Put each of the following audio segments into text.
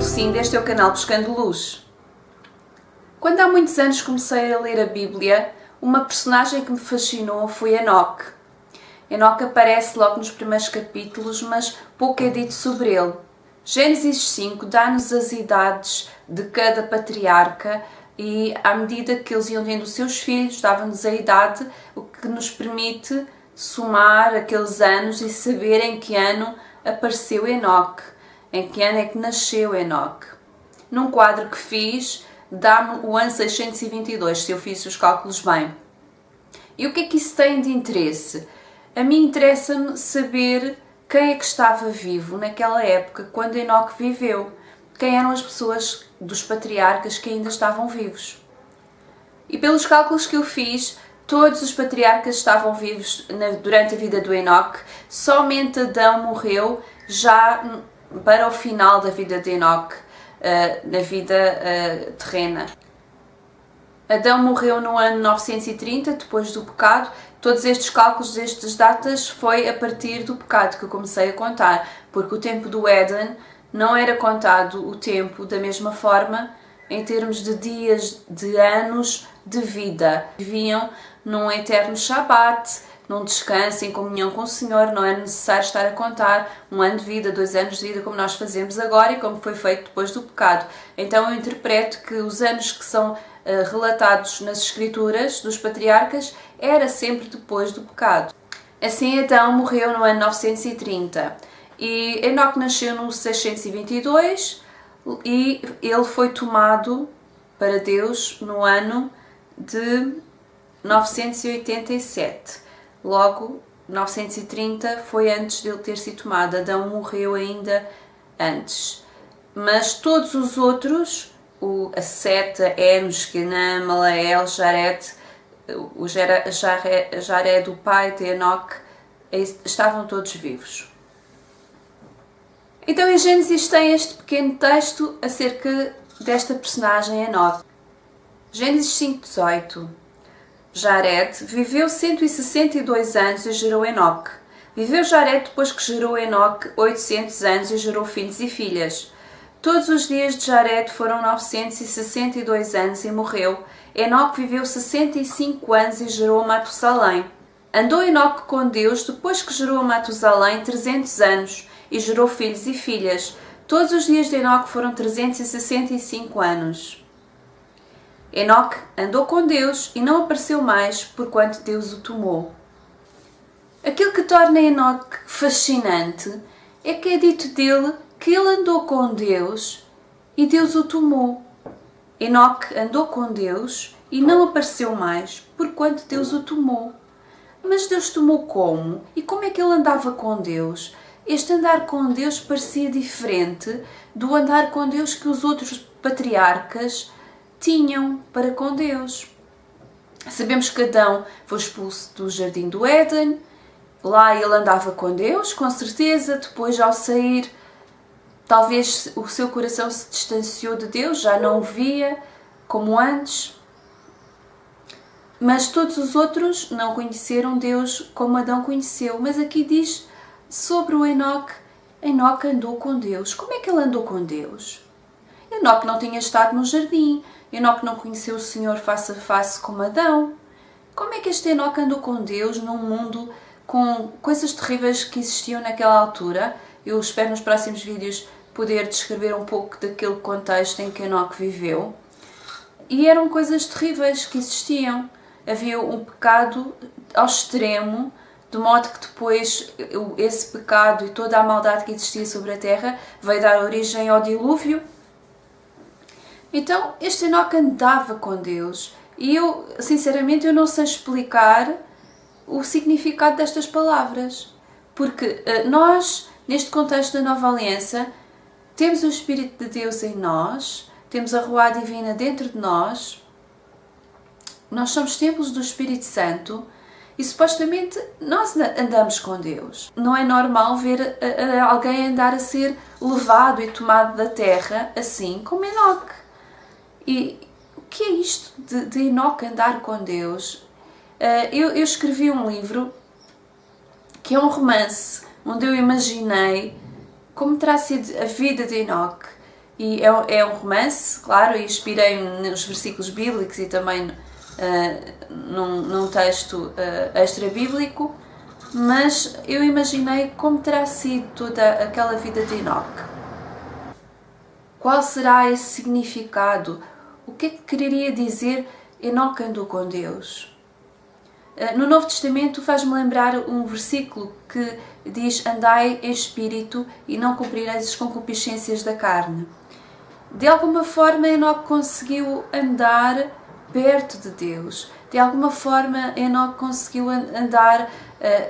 Lucinda, este é o canal Buscando Luz. Quando há muitos anos comecei a ler a Bíblia, uma personagem que me fascinou foi Enoque. Enoque aparece logo nos primeiros capítulos, mas pouco é dito sobre ele. Gênesis 5 dá-nos as idades de cada patriarca e, à medida que eles iam tendo os seus filhos, dava-nos a idade, o que nos permite somar aqueles anos e saber em que ano apareceu Enoque, em que ano é que nasceu Enoque. Num quadro que fiz, dá-me o ano 622, se eu fiz os cálculos bem. E o que é que isso tem de interesse? A mim interessa-me saber quem é que estava vivo naquela época, quando Enoque viveu. Quem eram as pessoas dos patriarcas que ainda estavam vivos. E pelos cálculos que eu fiz, todos os patriarcas estavam vivos durante a vida do Enoque, somente Adão morreu já para o final da vida de Enoque, na vida terrena. Adão morreu no ano 930, depois do pecado. Todos estes cálculos, estas datas, foi a partir do pecado que eu comecei a contar, porque o tempo do Éden não era contado o tempo da mesma forma em termos de dias, de anos de vida. Viviam num eterno Shabat, num descanso, em comunhão com o Senhor. Não é necessário estar a contar um ano de vida, 2 anos de vida, como nós fazemos agora e como foi feito depois do pecado. Então eu interpreto que os anos que são relatados nas escrituras dos patriarcas era sempre depois do pecado. Assim, Adão morreu no ano 930 e Enoque nasceu no 622 e ele foi tomado para Deus no ano de 987. Logo, 930 foi antes dele ter sido tomado. Adão morreu ainda antes. Mas todos os outros, a Sete, Enos, Canaã, Malael, Jared, Jared, o pai de Enoque, estavam todos vivos. Então em Gênesis tem este pequeno texto acerca desta personagem Enoque. Gênesis 5:18. Jared viveu 162 anos e gerou Enoque. Viveu Jared depois que gerou Enoque 800 anos e gerou filhos e filhas. Todos os dias de Jared foram 962 anos e morreu. Enoque viveu 65 anos e gerou Matusalém. Andou Enoque com Deus depois que gerou Matusalém 300 anos e gerou filhos e filhas. Todos os dias de Enoque foram 365 anos. Enoque andou com Deus e não apareceu mais porquanto Deus o tomou. Aquilo que torna Enoque fascinante é que é dito dele que ele andou com Deus e Deus o tomou. Enoque andou com Deus e não apareceu mais porquanto Deus o tomou. Mas Deus tomou como? E como é que ele andava com Deus? Este andar com Deus parecia diferente do andar com Deus que os outros patriarcas tinham para com Deus. Sabemos que Adão foi expulso do jardim do Éden. Lá ele andava com Deus, com certeza. Depois, ao sair, talvez o seu coração se distanciou de Deus, já não o via como antes. Mas todos os outros não conheceram Deus como Adão conheceu. Mas aqui diz sobre o Enoque. Enoque andou com Deus. Como é que ele andou com Deus? Enoque não tinha estado no jardim. Enoque não conheceu o Senhor face a face como Adão. Como é que este Enoque andou com Deus num mundo com coisas terríveis que existiam naquela altura? Eu espero nos próximos vídeos poder descrever um pouco daquele contexto em que Enoque viveu. E eram coisas terríveis que existiam. Havia um pecado ao extremo, de modo que depois esse pecado e toda a maldade que existia sobre a terra veio dar origem ao dilúvio. Então, este Enoque andava com Deus e eu, sinceramente, eu não sei explicar o significado destas palavras. Porque nós, neste contexto da Nova Aliança, temos o Espírito de Deus em nós, temos a Ruá Divina dentro de nós, nós somos templos do Espírito Santo e supostamente nós andamos com Deus. Não é normal ver alguém andar a ser levado e tomado da terra assim como Enoque. E o que é isto de Enoque andar com Deus? Eu escrevi um livro que é um romance onde eu imaginei como terá sido a vida de Enoque E é um romance, claro, e inspirei-me nos versículos bíblicos e também num texto extra-bíblico, mas eu imaginei como terá sido toda aquela vida de Enoque. Qual será esse significado? O que é que quereria dizer Enoque andou com Deus? No Novo Testamento faz-me lembrar um versículo que diz: andai em espírito e não cumprireis as concupiscências da carne. De alguma forma Enoque conseguiu andar perto de Deus. De alguma forma Enoque conseguiu andar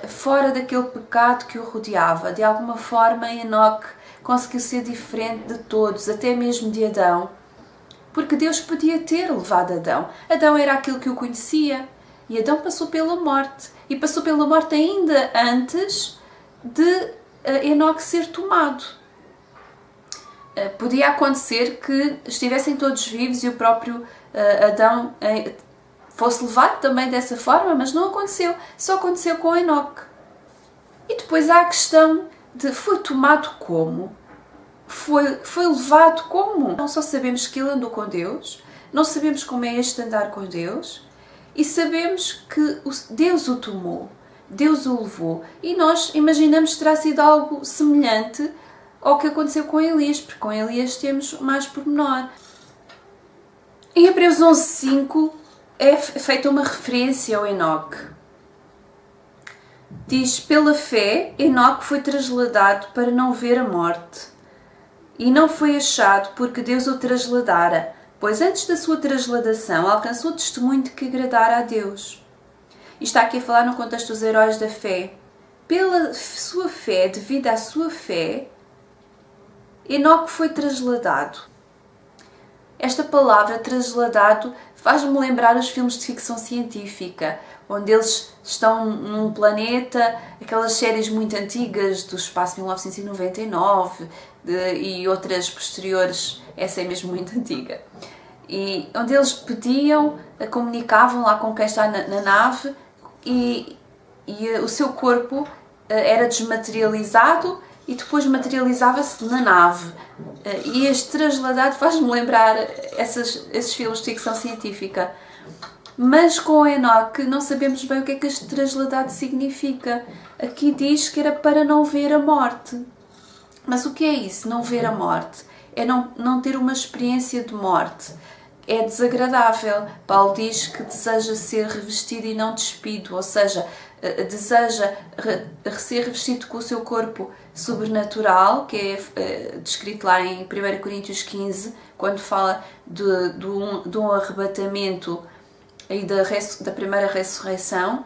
fora daquele pecado que o rodeava. De alguma forma Enoque conseguiu ser diferente de todos, até mesmo de Adão. Porque Deus podia ter levado Adão. Adão era aquilo que o conhecia. E Adão passou pela morte. E passou pela morte ainda antes de Enoque ser tomado. Podia acontecer que estivessem todos vivos e o próprio Adão fosse levado também dessa forma, mas não aconteceu. Só aconteceu com Enoque. E depois há a questão de foi tomado como? Foi levado como? Não só sabemos que ele andou com Deus, não sabemos como é este andar com Deus, e sabemos que Deus o tomou, Deus o levou. E nós imaginamos que terá sido algo semelhante ao que aconteceu com Elias, porque com Elias temos mais pormenor. Em Hebreus 11:5 é feita uma referência ao Enoque. Diz: pela fé, Enoque foi trasladado para não ver a morte. E não foi achado porque Deus o trasladara, pois antes da sua trasladação alcançou o testemunho de que agradara a Deus. E está aqui a falar no contexto dos heróis da fé. Pela sua fé, devido à sua fé, Enoque foi trasladado. Esta palavra trasladado faz-me lembrar os filmes de ficção científica, onde eles estão num planeta, aquelas séries muito antigas do Espaço 1999 e outras posteriores, essa é mesmo muito antiga. E onde eles pediam, comunicavam lá com quem está na nave e o seu corpo era desmaterializado e depois materializava-se na nave. E este trasladado faz-me lembrar esses filmes de ficção científica. Mas com Enoque não sabemos bem o que é que este trasladado significa. Aqui diz que era para não ver a morte. Mas o que é isso, não ver a morte? É não ter uma experiência de morte. É desagradável. Paulo diz que deseja ser revestido e não despido, ou seja, deseja ser revestido com o seu corpo sobrenatural, que é descrito lá em 1 Coríntios 15, quando fala de um arrebatamento e da primeira ressurreição.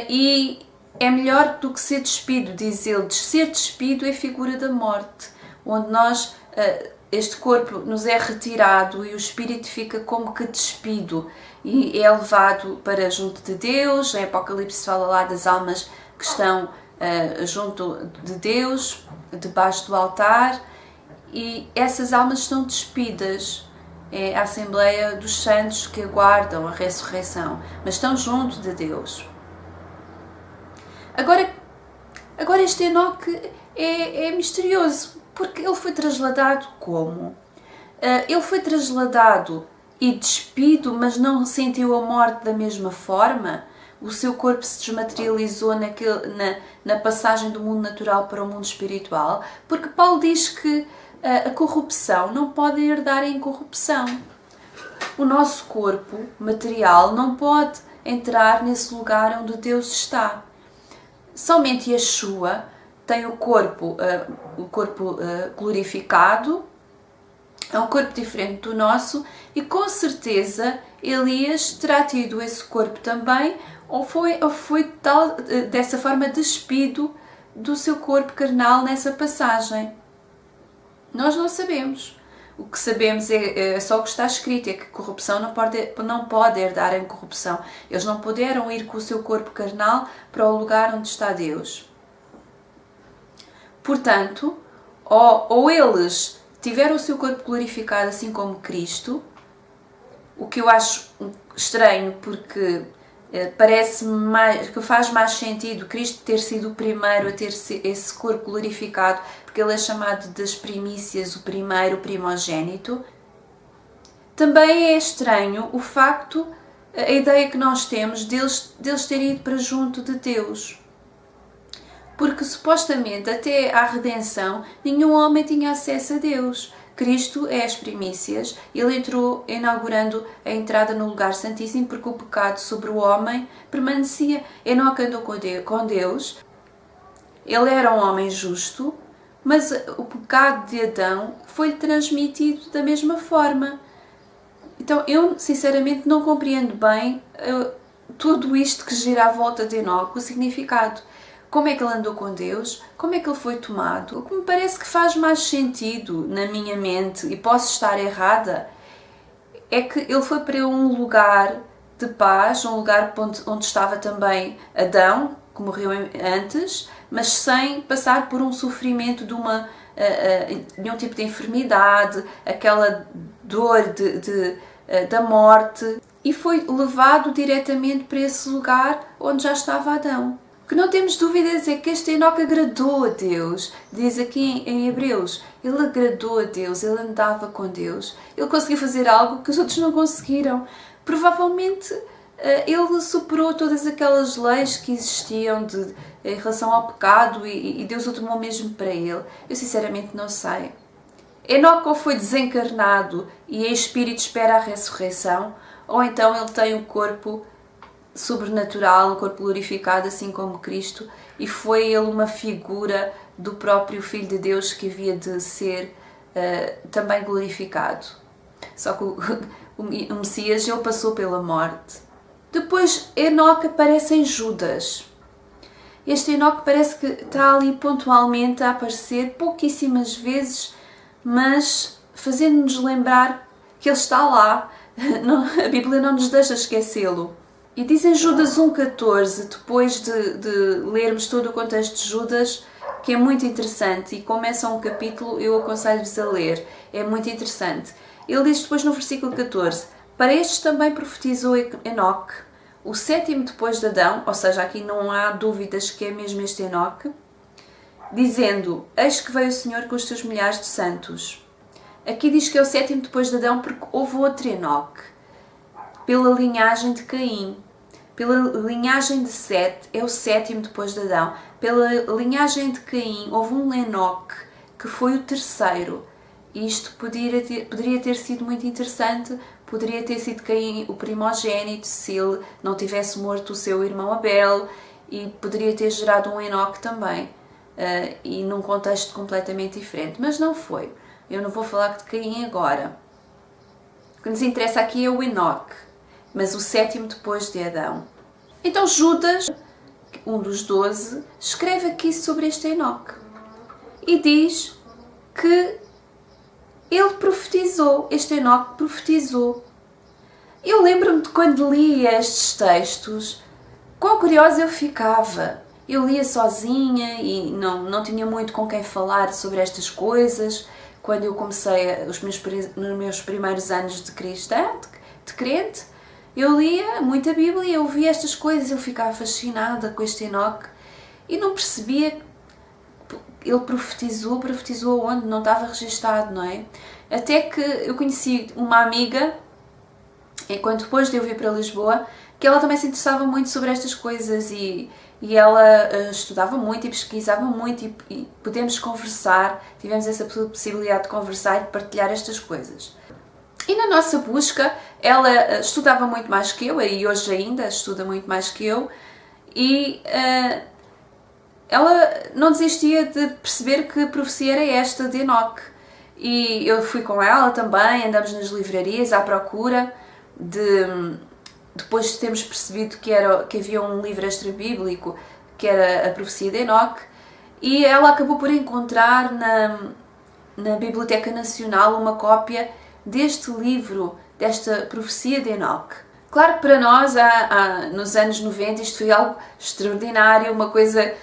E é melhor do que ser despido, diz ele. Ser despido é figura da morte, onde nós, este corpo nos é retirado e o espírito fica como que despido e é levado para junto de Deus. Em Apocalipse fala lá das almas que estão junto de Deus, debaixo do altar, e essas almas estão despidas. É a Assembleia dos Santos que aguardam a ressurreição, mas estão junto de Deus. Agora este Enoque é misterioso, porque ele foi trasladado como? Ele foi trasladado e despido, mas não sentiu a morte da mesma forma? O seu corpo se desmaterializou na passagem do mundo natural para o mundo espiritual? Porque Paulo diz que a corrupção não pode herdar a incorrupção. O nosso corpo material não pode entrar nesse lugar onde Deus está. Somente Yeshua tem o corpo glorificado, é um corpo diferente do nosso, e com certeza Elias terá tido esse corpo também, ou foi dessa forma despido do seu corpo carnal nessa passagem. Nós não sabemos. O que sabemos é só o que está escrito, é que corrupção não pode herdar a incorrupção. Eles não puderam ir com o seu corpo carnal para o lugar onde está Deus. Portanto, ou eles tiveram o seu corpo glorificado assim como Cristo, o que eu acho estranho, porque parece-me que faz mais sentido Cristo ter sido o primeiro a ter esse corpo glorificado, porque porque ele é chamado das primícias, o primeiro, o primogénito. Também é estranho o facto, a ideia que nós temos deles terem ido para junto de Deus. Porque supostamente até à redenção nenhum homem tinha acesso a Deus. Cristo é as primícias, ele entrou inaugurando a entrada no lugar santíssimo porque o pecado sobre o homem permanecia. Enoque andou com Deus, ele era um homem justo, mas o pecado de Adão foi-lhe transmitido da mesma forma. Então eu sinceramente não compreendo bem tudo isto que gira à volta de Enoque, o significado. Como é que ele andou com Deus? Como é que ele foi tomado? O que me parece que faz mais sentido na minha mente, e posso estar errada, é que ele foi para um lugar de paz, um lugar onde estava também Adão, que morreu antes, mas sem passar por um sofrimento de nenhum tipo de enfermidade, aquela dor da morte, e foi levado diretamente para esse lugar onde já estava Adão. O que não temos dúvidas é que este Enoque agradou a Deus. Diz aqui em Hebreus, ele agradou a Deus, ele andava com Deus. Ele conseguiu fazer algo que os outros não conseguiram. Provavelmente ele superou todas aquelas leis que existiam em relação ao pecado e Deus o tomou mesmo para ele. Eu sinceramente não sei. Enoque ou foi desencarnado e em espírito espera a ressurreição, ou então ele tem um corpo sobrenatural, um corpo glorificado, assim como Cristo, e foi ele uma figura do próprio Filho de Deus que havia de ser também glorificado. Só que o Messias, ele passou pela morte. Depois Enoque aparece em Judas. Este Enoque parece que está ali pontualmente a aparecer pouquíssimas vezes, mas fazendo-nos lembrar que ele está lá. A Bíblia não nos deixa esquecê-lo. E diz em Judas 1,14, depois de lermos todo o contexto de Judas, que é muito interessante, e como é só um capítulo, eu aconselho-vos a ler, é muito interessante. Ele diz depois no versículo 14, para estes também profetizou Enoque, o sétimo depois de Adão, ou seja, aqui não há dúvidas que é mesmo este Enoque, dizendo, eis que veio o Senhor com os seus milhares de santos. Aqui diz que é o sétimo depois de Adão porque houve outro Enoque, pela linhagem de Caim. Pela linhagem de Sete, é o sétimo depois de Adão. Pela linhagem de Caim, houve um Enoque, que foi o terceiro. Isto poderia ter sido muito interessante, poderia ter sido Caim o primogénito, se ele não tivesse morto o seu irmão Abel, e poderia ter gerado um Enoque também, e num contexto completamente diferente. Mas não foi. Eu não vou falar de Caim agora. O que nos interessa aqui é o Enoque, mas o sétimo depois de Adão. Então Judas, um dos 12, escreve aqui sobre este Enoque e diz que ele profetizou, este Enoque profetizou. Eu lembro-me de quando lia estes textos, quão curiosa eu ficava. Eu lia sozinha e não tinha muito com quem falar sobre estas coisas. Quando eu comecei nos meus primeiros anos de cristã, de crente, eu lia muita Bíblia, eu via estas coisas, eu ficava fascinada com este Enoque e não percebia. Ele profetizou onde? Não estava registado, não é? Até que eu conheci uma amiga, enquanto depois de eu vir para Lisboa, que ela também se interessava muito sobre estas coisas e ela estudava muito e pesquisava muito e pudemos conversar, tivemos essa possibilidade de conversar e de partilhar estas coisas. E na nossa busca, ela estudava muito mais que eu, e hoje ainda estuda muito mais que eu, e ela não desistia de perceber que a profecia era esta de Enoque. E eu fui com ela também, andamos nas livrarias à procura depois de termos percebido que havia um livro extra-bíblico que era a profecia de Enoque, e ela acabou por encontrar na Biblioteca Nacional uma cópia deste livro, desta profecia de Enoque. Claro que para nós, nos anos 90, isto foi algo extraordinário, uma coisa.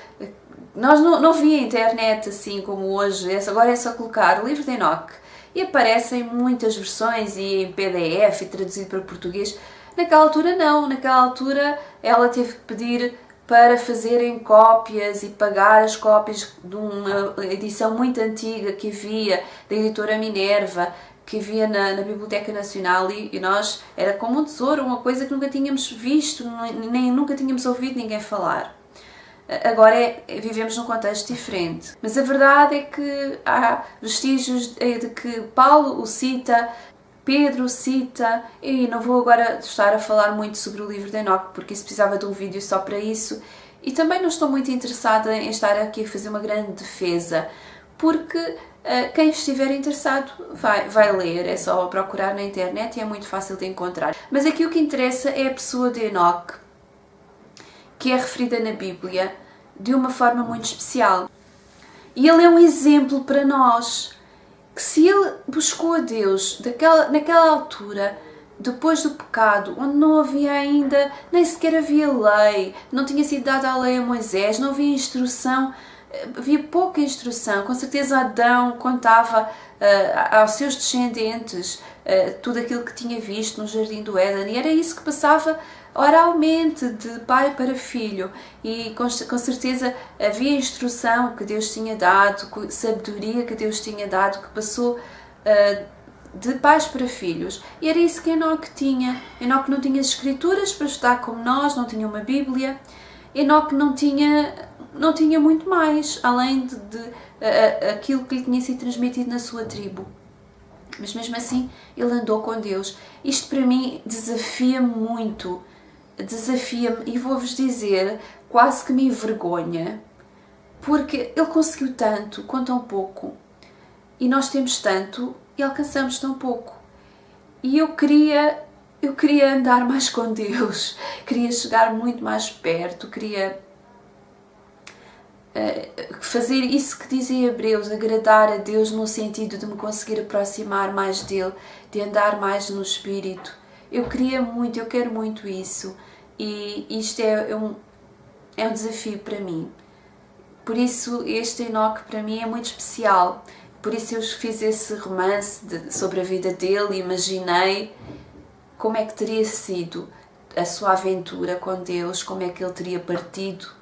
Nós não via internet assim como hoje, agora é só colocar o livro de Enoque e aparecem muitas versões e em PDF e traduzido para português. Naquela altura não, naquela altura ela teve que pedir para fazerem cópias e pagar as cópias de uma edição muito antiga que havia, da editora Minerva, que havia na Biblioteca Nacional, e nós, era como um tesouro, uma coisa que nunca tínhamos visto, nem nunca tínhamos ouvido ninguém falar. Agora vivemos num contexto diferente. Mas a verdade é que há vestígios de que Paulo o cita, Pedro cita, e não vou agora estar a falar muito sobre o livro de Enoque, porque isso precisava de um vídeo só para isso, e também não estou muito interessada em estar aqui a fazer uma grande defesa, porque quem estiver interessado vai ler, é só procurar na internet e é muito fácil de encontrar. Mas aqui o que interessa é a pessoa de Enoque, que é referida na Bíblia de uma forma muito especial. E ele é um exemplo para nós, que se ele buscou a Deus naquela altura, depois do pecado, onde não havia ainda, nem sequer havia lei, não tinha sido dada a lei a Moisés, não havia instrução, havia pouca instrução. Com certeza Adão contava aos seus descendentes tudo aquilo que tinha visto no Jardim do Éden, e era isso que passava oralmente, de pai para filho, e com certeza havia instrução que Deus tinha dado, sabedoria que Deus tinha dado, que passou de pais para filhos, e era isso que Enoque tinha. Enoque não tinha as escrituras para estudar como nós, não tinha uma Bíblia. Enoque não tinha muito mais, além de aquilo que lhe tinha sido transmitido na sua tribo. Mas mesmo assim, ele andou com Deus. Isto para mim desafia-me muito, desafia-me, e vou-vos dizer, quase que me envergonha, porque ele conseguiu tanto com tão pouco, e nós temos tanto e alcançamos tão pouco. E eu queria andar mais com Deus, queria chegar muito mais perto, queria fazer isso que diz em Hebreus, agradar a Deus no sentido de me conseguir aproximar mais dele, de andar mais no Espírito. Eu quero muito isso, e isto é um desafio para mim. Por isso este Enoque para mim é muito especial, por isso eu fiz esse romance sobre a vida dele, e imaginei como é que teria sido a sua aventura com Deus, como é que ele teria partido.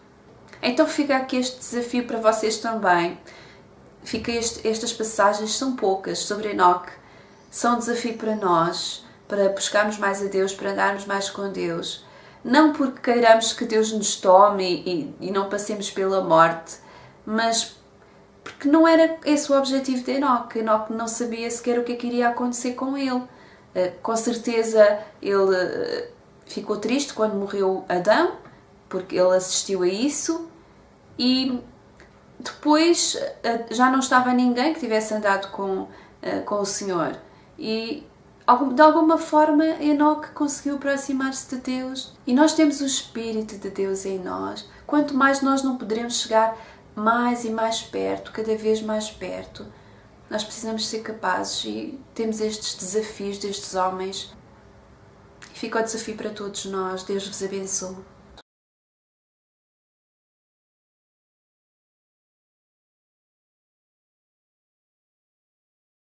Então fica aqui este desafio para vocês também. Estas passagens são poucas sobre Enoque, são um desafio para nós, para buscarmos mais a Deus, para andarmos mais com Deus. Não porque queiramos que Deus nos tome e não passemos pela morte, mas porque não era esse o objetivo de Enoque. Enoque não sabia sequer o que é que iria acontecer com ele. Com certeza ele ficou triste quando morreu Adão, porque ele assistiu a isso, e depois já não estava ninguém que tivesse andado com o Senhor. E de alguma forma Enoque conseguiu aproximar-se de Deus, e nós temos o Espírito de Deus em nós. Quanto mais nós não poderemos chegar mais e mais perto, cada vez mais perto. Nós precisamos ser capazes, e temos estes desafios destes homens. E fica o desafio para todos nós. Deus vos abençoe.